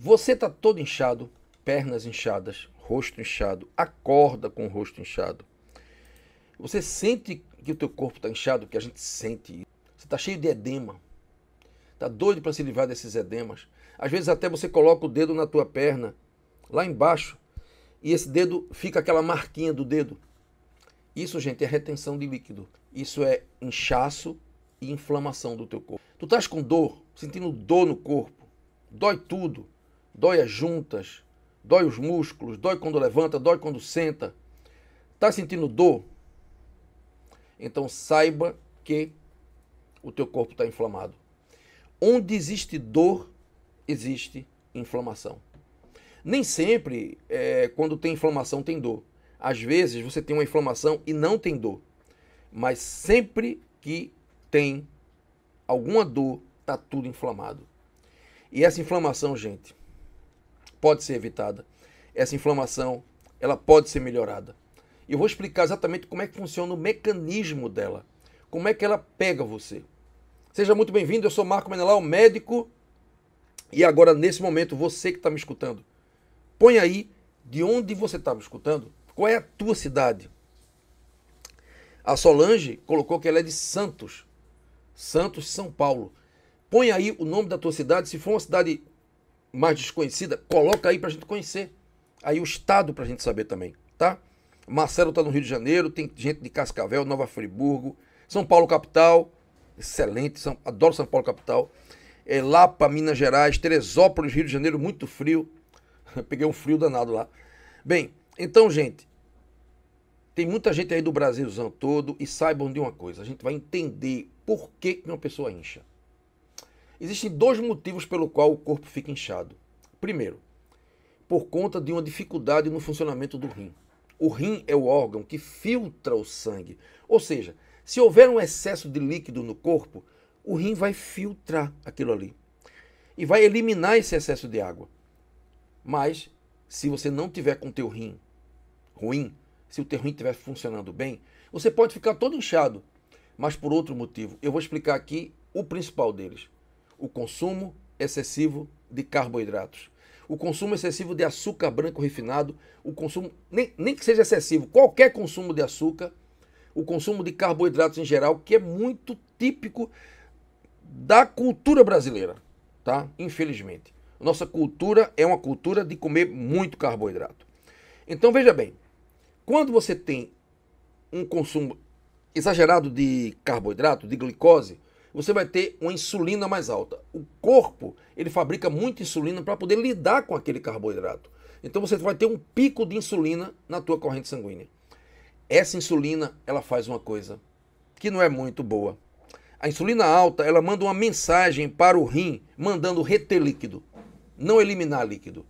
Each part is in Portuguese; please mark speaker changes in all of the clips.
Speaker 1: Você está todo inchado, pernas inchadas, rosto inchado, acorda com o rosto inchado. Você sente que o teu corpo está inchado, que a gente sente. Você está cheio de edema. Está doido para se livrar desses edemas. Às vezes até você coloca o dedo na tua perna, lá embaixo, e esse dedo fica aquela marquinha do dedo. Isso, gente, é retenção de líquido. Isso é inchaço e inflamação do teu corpo. Tu estás com dor, sentindo dor no corpo. Dói tudo. Dói as juntas, dói os músculos, dói quando levanta, dói quando senta. Está sentindo dor? Então saiba que o teu corpo está inflamado. Onde existe dor, existe inflamação. Nem sempre, quando tem inflamação, tem dor. Às vezes você tem uma inflamação e não tem dor. Mas sempre que tem alguma dor, está tudo inflamado. E essa inflamação, gente, pode ser evitada. Essa inflamação, ela pode ser melhorada. E eu vou explicar exatamente como é que funciona o mecanismo dela. Como é que ela pega você. Seja muito bem-vindo, eu sou Marco Menelau, médico. E agora, nesse momento, você que está me escutando, põe aí de onde você está me escutando. Qual é a tua cidade? A Solange colocou que ela é de Santos. Santos, São Paulo. Põe aí o nome da tua cidade. Se for uma cidade mais desconhecida, coloca aí pra gente conhecer. Aí o estado pra gente saber também, tá? Marcelo tá no Rio de Janeiro, tem gente de Cascavel, Nova Friburgo, São Paulo capital, excelente, adoro São Paulo capital. Lapa, Minas Gerais, Teresópolis, Rio de Janeiro, muito frio. Peguei um frio danado lá. Bem, então, gente, tem muita gente aí do Brasilzão todo e saibam de uma coisa, a gente vai entender por que uma pessoa incha. Existem dois motivos pelo qual o corpo fica inchado. Primeiro, por conta de uma dificuldade no funcionamento do rim. O rim é o órgão que filtra o sangue. Ou seja, se houver um excesso de líquido no corpo, o rim vai filtrar aquilo ali. E vai eliminar esse excesso de água. Mas, se você não tiver com o teu rim ruim, se o teu rim estiver funcionando bem, você pode ficar todo inchado. Mas por outro motivo. Eu vou explicar aqui o principal deles. O consumo excessivo de carboidratos. O consumo excessivo de açúcar branco refinado. O consumo, nem que seja excessivo, qualquer consumo de açúcar. O consumo de carboidratos em geral, que é muito típico da cultura brasileira, tá? Infelizmente. Nossa cultura é uma cultura de comer muito carboidrato. Então veja bem, quando você tem um consumo exagerado de carboidrato, de glicose, você vai ter uma insulina mais alta. O corpo, ele fabrica muita insulina para poder lidar com aquele carboidrato. Então você vai ter um pico de insulina na tua corrente sanguínea. Essa insulina, ela faz uma coisa que não é muito boa. A insulina alta, ela manda uma mensagem para o rim, mandando reter líquido, não eliminar líquido.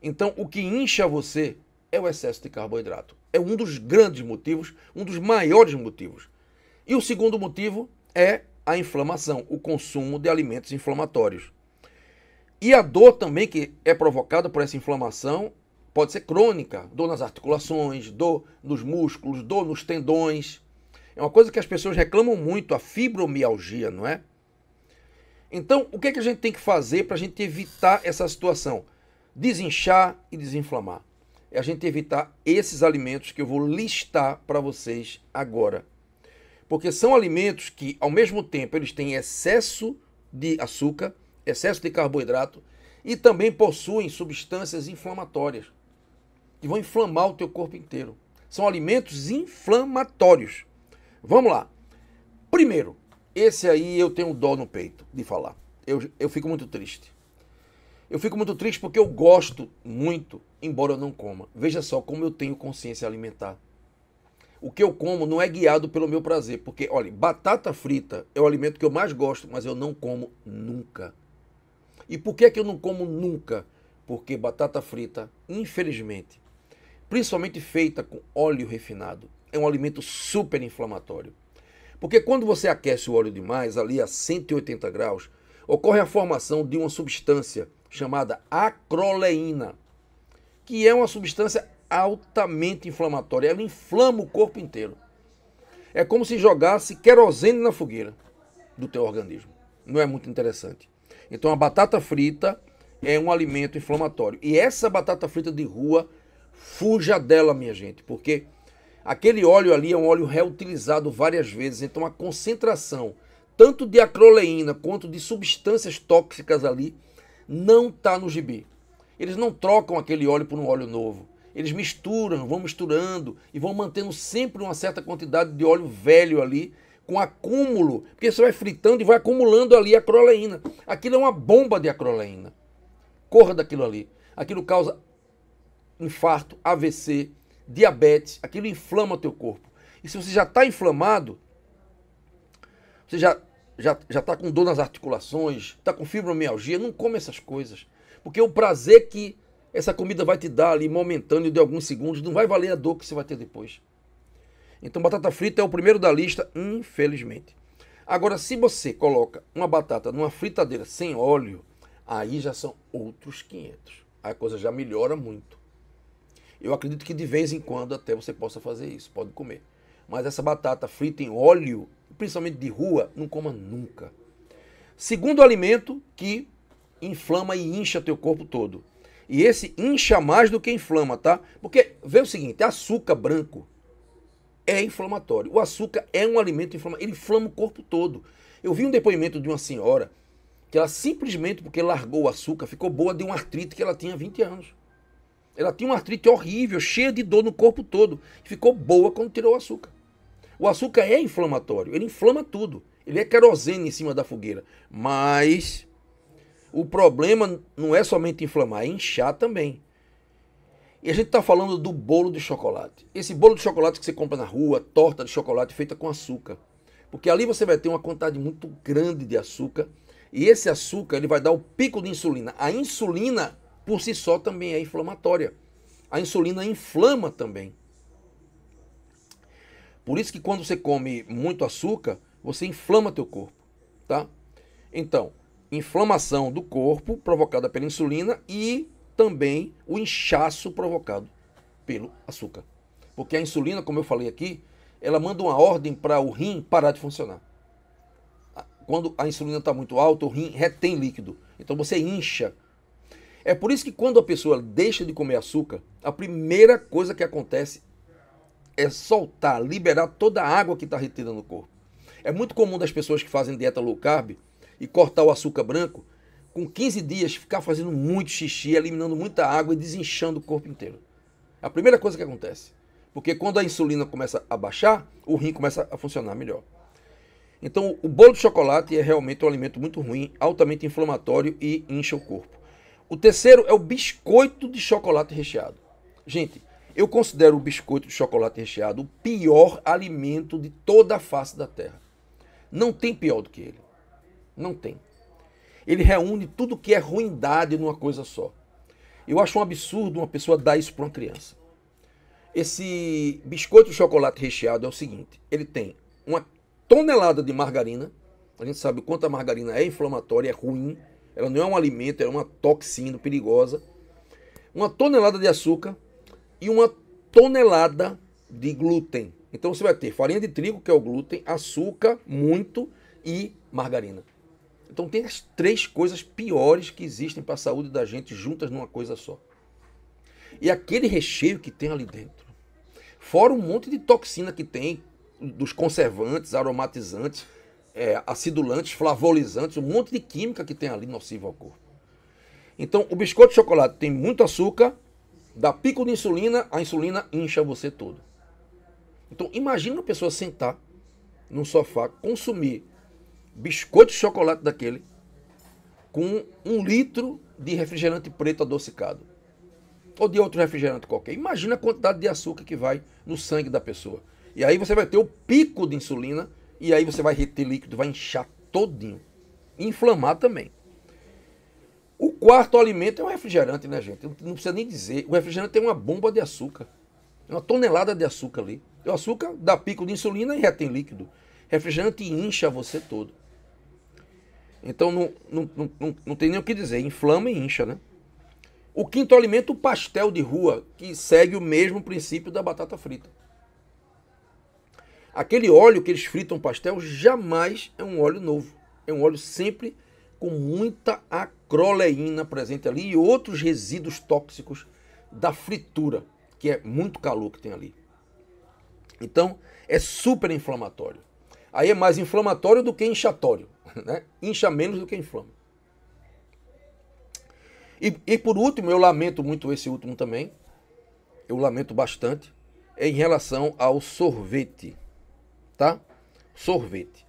Speaker 1: Então, o que incha você é o excesso de carboidrato. É um dos grandes motivos, um dos maiores motivos. E o segundo motivo é a inflamação, o consumo de alimentos inflamatórios. E a dor também que é provocada por essa inflamação pode ser crônica, dor nas articulações, dor nos músculos, dor nos tendões. É uma coisa que as pessoas reclamam muito, a fibromialgia, não é? Então, o que a gente tem que fazer para a gente evitar essa situação? Desinchar e desinflamar. É a gente evitar esses alimentos que eu vou listar para vocês agora. Porque são alimentos que, ao mesmo tempo, eles têm excesso de açúcar, excesso de carboidrato e também possuem substâncias inflamatórias que vão inflamar o teu corpo inteiro. São alimentos inflamatórios. Vamos lá. Primeiro, esse aí eu tenho dó no peito de falar. Eu fico muito triste. Eu fico muito triste porque eu gosto muito, embora eu não coma. Veja só como eu tenho consciência alimentar. O que eu como não é guiado pelo meu prazer, porque, olha, batata frita é o alimento que eu mais gosto, mas eu não como nunca. E por que eu não como nunca? Porque batata frita, infelizmente, principalmente feita com óleo refinado, é um alimento super inflamatório. Porque quando você aquece o óleo demais, ali a 180 graus, ocorre a formação de uma substância chamada acroleína, que é uma substância altamente inflamatória. Ela inflama o corpo inteiro. É como se jogasse querosene na fogueira do teu organismo. Não é muito interessante. Então a batata frita é um alimento inflamatório. E essa batata frita de rua, fuja dela, minha gente, porque aquele óleo ali é um óleo reutilizado várias vezes, então a concentração tanto de acroleína quanto de substâncias tóxicas ali não está no gibi. Eles não trocam aquele óleo por um óleo novo. Eles misturam, vão misturando e vão mantendo sempre uma certa quantidade de óleo velho ali, com acúmulo, porque você vai fritando e vai acumulando ali a acroleína. Aquilo é uma bomba de acroleína. Corra daquilo ali. Aquilo causa infarto, AVC, diabetes, aquilo inflama o teu corpo. E se você já está inflamado, você já está com dor nas articulações, está com fibromialgia, não come essas coisas. Porque o prazer que essa comida vai te dar ali, momentâneo, de alguns segundos, não vai valer a dor que você vai ter depois. Então, batata frita é o primeiro da lista, infelizmente. Agora, se você coloca uma batata numa fritadeira sem óleo, aí já são outros 500. Aí a coisa já melhora muito. Eu acredito que de vez em quando até você possa fazer isso, pode comer. Mas essa batata frita em óleo, principalmente de rua, não coma nunca. Segundo alimento que inflama e incha teu corpo todo. E esse incha mais do que inflama, tá? Porque, vê o seguinte, açúcar branco é inflamatório. O açúcar é um alimento inflamatório, ele inflama o corpo todo. Eu vi um depoimento de uma senhora que ela simplesmente, porque largou o açúcar, ficou boa de uma artrite que ela tinha há 20 anos. Ela tinha uma artrite horrível, cheia de dor no corpo todo. Ficou boa quando tirou o açúcar. O açúcar é inflamatório, ele inflama tudo. Ele é querosene em cima da fogueira. Mas o problema não é somente inflamar, é inchar também. E a gente está falando do bolo de chocolate. Esse bolo de chocolate que você compra na rua, torta de chocolate feita com açúcar. Porque ali você vai ter uma quantidade muito grande de açúcar. E esse açúcar ele vai dar o pico de insulina. A insulina, por si só, também é inflamatória. A insulina inflama também. Por isso que quando você come muito açúcar, você inflama teu corpo, tá? Então, inflamação do corpo provocada pela insulina e também o inchaço provocado pelo açúcar. Porque a insulina, como eu falei aqui, ela manda uma ordem para o rim parar de funcionar. Quando a insulina está muito alta, o rim retém líquido. Então você incha. É por isso que quando a pessoa deixa de comer açúcar, a primeira coisa que acontece é soltar, liberar toda a água que está retida no corpo. É muito comum das pessoas que fazem dieta low carb e cortar o açúcar branco, com 15 dias ficar fazendo muito xixi, eliminando muita água e desinchando o corpo inteiro. É a primeira coisa que acontece. Porque quando a insulina começa a baixar, o rim começa a funcionar melhor. Então, o bolo de chocolate é realmente um alimento muito ruim, altamente inflamatório e incha o corpo. O terceiro é o biscoito de chocolate recheado. Gente, eu considero o biscoito de chocolate recheado o pior alimento de toda a face da Terra. Não tem pior do que ele. Não tem. Ele reúne tudo que é ruindade numa coisa só. Eu acho um absurdo uma pessoa dar isso para uma criança. Esse biscoito de chocolate recheado é o seguinte, ele tem uma tonelada de margarina, a gente sabe o quanto a margarina é inflamatória, é ruim, ela não é um alimento, é uma toxina perigosa, uma tonelada de açúcar e uma tonelada de glúten. Então você vai ter farinha de trigo, que é o glúten, açúcar, muito, e margarina. Então tem as 3 coisas piores que existem para a saúde da gente juntas numa coisa só. E aquele recheio que tem ali dentro, fora um monte de toxina que tem, dos conservantes, aromatizantes, acidulantes, flavorizantes, um monte de química que tem ali nociva ao corpo. Então o biscoito de chocolate tem muito açúcar, dá pico de insulina, a insulina incha você todo. Então imagina uma pessoa sentar num sofá, consumir biscoito de chocolate daquele com 1 litro de refrigerante preto adocicado. Ou de outro refrigerante qualquer. Imagina a quantidade de açúcar que vai no sangue da pessoa. E aí você vai ter o pico de insulina e aí você vai reter líquido, vai inchar todinho. E inflamar também. O quarto alimento é o refrigerante, né, gente? Não precisa nem dizer. O refrigerante tem uma bomba de açúcar. Uma tonelada de açúcar ali. O açúcar dá pico de insulina e retém líquido. Refrigerante incha você todo. Então não tem nem o que dizer. Inflama e incha, né? O quinto alimento, o pastel de rua, que segue o mesmo princípio da batata frita. Aquele óleo que eles fritam pastel jamais é um óleo novo. É um óleo sempre com muita acroleína. dicroleína presente ali e outros resíduos tóxicos da fritura, que é muito calor que tem ali. Então, é super inflamatório. Aí é mais inflamatório do que inchatório, né? Incha menos do que inflama. E por último, eu lamento muito esse último também, eu lamento bastante, em relação ao sorvete, tá? Sorvete.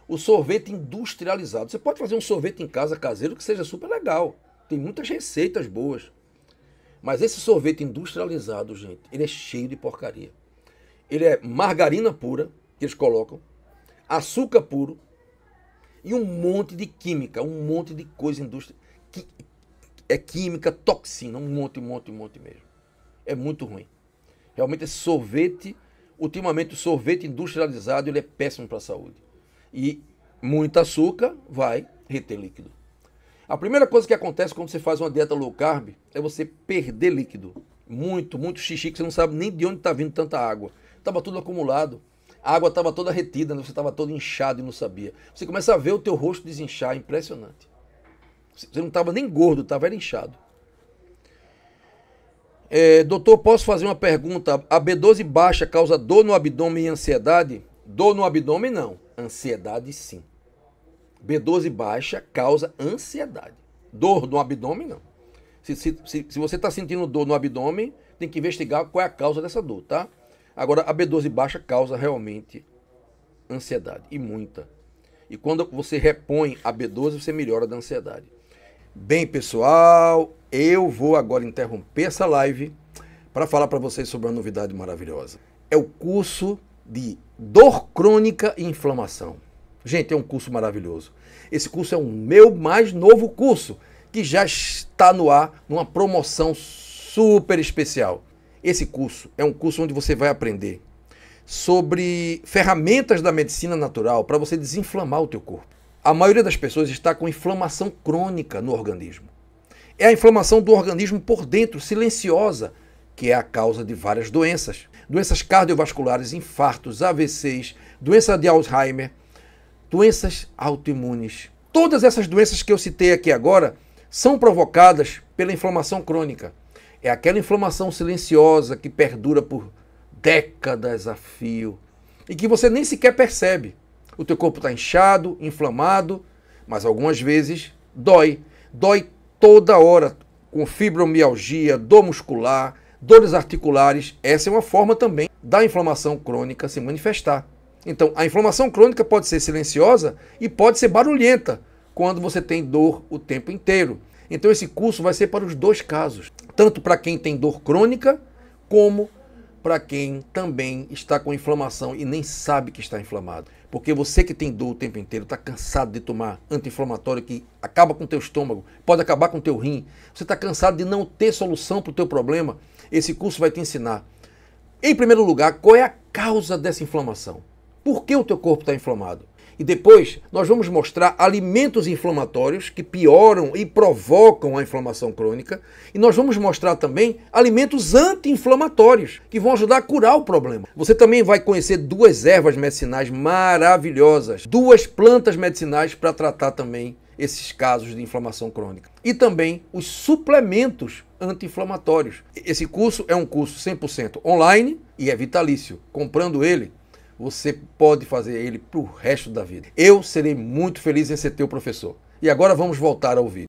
Speaker 1: O sorvete industrializado. Você pode fazer um sorvete em casa caseiro que seja super legal. Tem muitas receitas boas. Mas esse sorvete industrializado, gente, ele é cheio de porcaria. Ele é margarina pura, que eles colocam, açúcar puro e um monte de química, um monte de coisa industrial. É química, toxina, um monte mesmo. É muito ruim. Realmente esse sorvete, ultimamente o sorvete industrializado, ele é péssimo para a saúde. E muito açúcar vai reter líquido. A primeira coisa que acontece quando você faz uma dieta low carb é você perder líquido. Muito xixi, que você não sabe nem de onde está vindo tanta água. Estava tudo acumulado. A água estava toda retida, você estava todo inchado e não sabia. Você começa a ver o teu rosto desinchar, impressionante. Você não estava nem gordo, estava inchado. Doutor, posso fazer uma pergunta? A B12 baixa causa dor no abdômen e ansiedade? Dor no abdômen não, ansiedade sim. B12 baixa causa ansiedade. Dor no abdômen não. Se você está sentindo dor no abdômen, tem que investigar qual é a causa dessa dor, tá? Agora, a B12 baixa causa realmente ansiedade, e muita. E quando você repõe a B12, você melhora da ansiedade. Bem, pessoal, eu vou agora interromper essa live para falar para vocês sobre uma novidade maravilhosa. É o curso de dor crônica e inflamação. Gente, é um curso maravilhoso. Esse curso é o meu mais novo curso, que já está no ar, numa promoção super especial. Esse curso é um curso onde você vai aprender sobre ferramentas da medicina natural para você desinflamar o teu corpo. A maioria das pessoas está com inflamação crônica no organismo. É a inflamação do organismo por dentro, silenciosa, que é a causa de várias doenças. Doenças cardiovasculares, infartos, AVCs, doença de Alzheimer, doenças autoimunes. Todas essas doenças que eu citei aqui agora são provocadas pela inflamação crônica. É aquela inflamação silenciosa que perdura por décadas a fio e que você nem sequer percebe. O teu corpo está inchado, inflamado, mas algumas vezes dói. Dói toda hora, com fibromialgia, dor muscular, dores articulares. Essa é uma forma também da inflamação crônica se manifestar. Então, a inflamação crônica pode ser silenciosa e pode ser barulhenta, quando você tem dor o tempo inteiro. Então, esse curso vai ser para os dois casos, tanto para quem tem dor crônica, como para quem também está com inflamação e nem sabe que está inflamado. Porque você que tem dor o tempo inteiro, está cansado de tomar anti-inflamatório que acaba com o teu estômago, pode acabar com o teu rim, você está cansado de não ter solução para o teu problema, esse curso vai te ensinar, em primeiro lugar, qual é a causa dessa inflamação. Por que o teu corpo está inflamado? E depois nós vamos mostrar alimentos inflamatórios que pioram e provocam a inflamação crônica. E nós vamos mostrar também alimentos anti-inflamatórios que vão ajudar a curar o problema. Você também vai conhecer duas ervas medicinais maravilhosas, duas plantas medicinais para tratar também esses casos de inflamação crônica. E também os suplementos anti-inflamatórios. Esse curso é um curso 100% online e é vitalício. Comprando ele, você pode fazer ele para o resto da vida. Eu serei muito feliz em ser teu professor. E agora vamos voltar ao vídeo.